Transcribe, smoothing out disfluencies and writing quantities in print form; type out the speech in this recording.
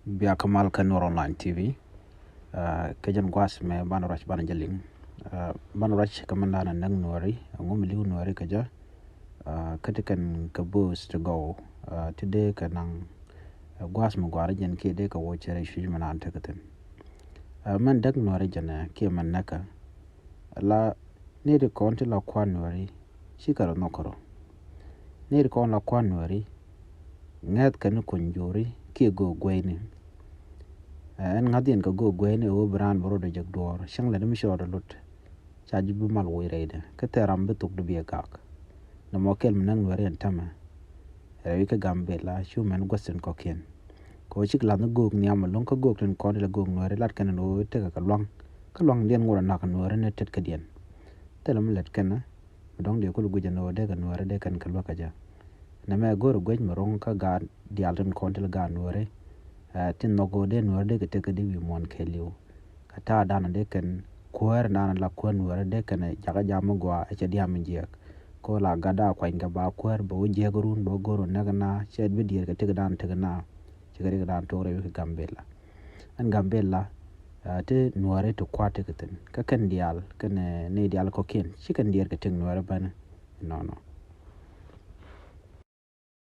Bia Kamal Kanur Online TV. Kajan Guas me Banarach Banajaling. Banarach Kamandana Nang Nuri, a woman Liu Nuri Kaja. Katikan Kabus to go. Today Kanang Guas Muguarajan Kide ka watch a Shijman Antakatin. Man Dag Norijan Kiman Naka. La near Conti la Quanuri, Shikara Nokoro. Near Con la Quanuri, Nat Kanukunjuri, Kigo Gwaini. En ngadien ka go gwene o bran boro de jag dor shang la mi shoro lut chaji bu mal wo reide ka teram be tuk de bi gak no mokel men were en tama e ka gambe la shu men gosen ko ken ko chik la no go ni am lon ka go ken ko de go no re lat ken no te ka long den ngora na ka no re ne tet ka dien telam let ken dong de ko lu gujano de ka no re de kan ka lo ka ja na me go ro gwej morong ka ga dialten ko de ga no re tin no go de no de ke ke di mon keliu kata dana de ken kuer dana la kuer no de ken jaga jamu gwa e dia minjek ko la gada kwa inga ba kuer bo je gorun bo goro nagana ched bi dir ke te dan te na che ke dan to re ke gambela an gambela te nuare to kwate ke ten ka ken dial ken ne dial ko ken chicken dir ke ten nuare ban no